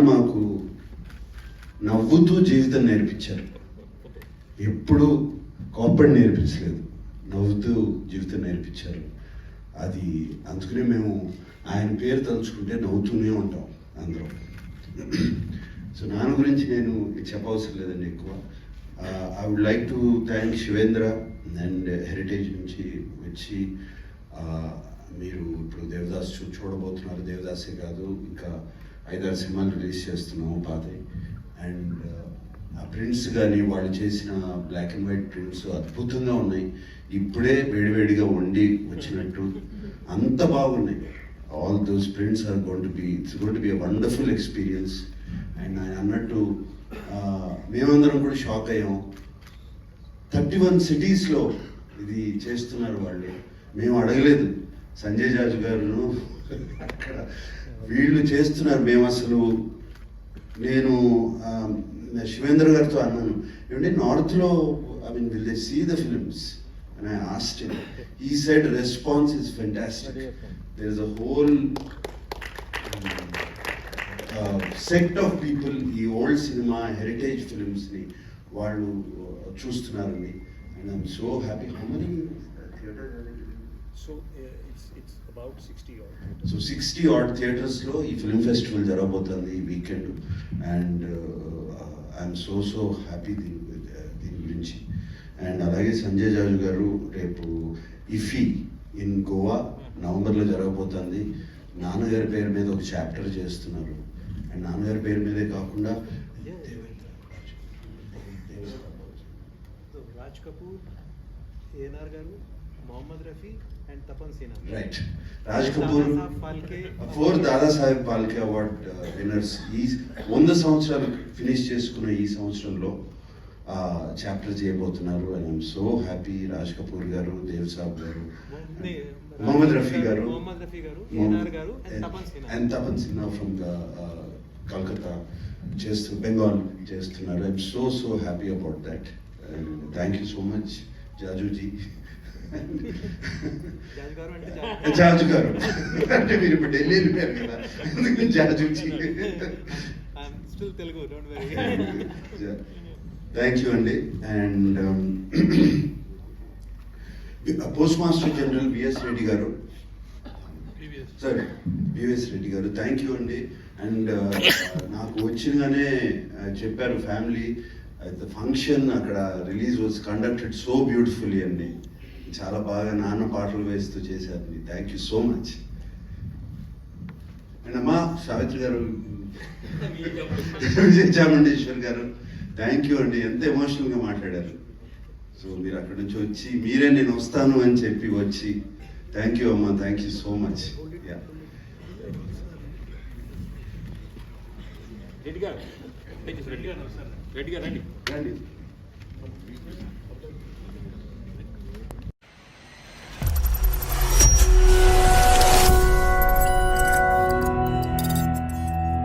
మాకు నవ్వుతూ జీవితం నేర్పించారు. ఎప్పుడు కోపడి నేర్పించలేదు, నవ్వుతూ జీవితం నేర్పించారు. అది అందుకనే మేము ఆయన పేరు తలుచుకుంటే నవ్వుతూనే ఉంటాం అందరం. సో నాన్న గురించి నేను చెప్పవసరం లేదండి ఎక్కువ. I would like to thank Shivendra and Heritage నుంచి వచ్చి మీరు ఇప్పుడు దేవదాస్ చూడబోతున్నారు. దేవదాసే కాదు, ఇంకా 5-6 సినిమాలు రిలీజ్ చేస్తున్నాము పాతవి. అండ్ ఆ ప్రింట్స్ కానీ వాళ్ళు చేసిన బ్లాక్ అండ్ వైట్ ప్రింట్స్ అద్భుతంగా ఉన్నాయి. ఇప్పుడే వేడివేడిగా వండి వచ్చినట్టు అంత బాగున్నాయి. All those prints are going to be a wonderful experience. And ఆయన అన్నట్టు మేమందరం కూడా షాక్ అయ్యాం. 31 సిటీస్లో ఇది చేస్తున్నారు వాళ్ళు. మేము అడగలేదు. సంజయ్ జాజు గారు అక్కడ వీళ్ళు చేస్తున్నారు. మేము అసలు నేను శివేంద్ర గారితో అన్నాను, ఏమంటే నార్త్లో will they see the films and I asked him. He said response is fantastic. There is a whole sect of people ఈ old cinema heritage films ni వాళ్ళు చూస్తున్నారని. And I'm so happy. How many theaters? So it's about 60 odd. So 60 odd theaters లో ఈ film festival జరగబోతుంది ఈ weekend. And I'm so happy దీని గురించి. And అలాగే సంజయ్ జాజు గారు రేపు ఇఫీ ఇన్ గోవా నవంబర్లో జరగబోతుంది. నాన్నగారి పేరు మీద ఒక చాప్టర్ చేస్తున్నారు. అండ్ నాన్నగారి పేరు మీదే కాకుండా రాజ్ కపూర్, ఏఎన్ఆర్ గారు, Mohammed Rafi and Tapan Sinha. Right. Raj Kapoor 4 Dadasaheb Phalke award winners. ఈ 100 సంవత్సరాలు ఫినిష్ చేసుకున్న ఈ సంవత్సరంలో చాప్టర్ చేయబోతున్నారు. And I'm so happy. Raj Kapoor గారు, దేవ్ సాబ్ గారు, మొహమ్మద్ రఫీ గారు, అండ్ తపన్ సిన్హా ఫ్రమ్ కల్కత్తా బెంగాల్ చేస్తున్నారు. I'm so happy about that. And thank you so much Jajuji. Jaju గారు అంటే మీరు ఇప్పుడు ఢిల్లీ వెళ్ళిపోయారు కదా, ఎందుకు జాజుజీ. థ్యాంక్ యూ అండి. And post master general B S Reddy గారు, సార్ బిఎస్ రెడ్డి గారు, థ్యాంక్ యూ అండి. అండ్ నాకు వచ్చినగానే చెప్పారు ఫ్యామిలీ ద ఫంక్షన్ అక్కడ release was conducted so beautifully అండి. చాలా బాగా నాన్న పాటలు వేస్తూ చేశారు. Thank you so much. And అమ్మా సావిత్రి గారు, చాముండేశ్వర్ గారు, థ్యాంక్ యూ అండి. ఎంత ఎమోషనల్గా మాట్లాడారు. సో మీరు అక్కడి నుంచి వచ్చి మీరే నేను వస్తాను అని చెప్పి వచ్చి థ్యాంక్ యూ అమ్మా, thank you so much. Reddy గారు రండి.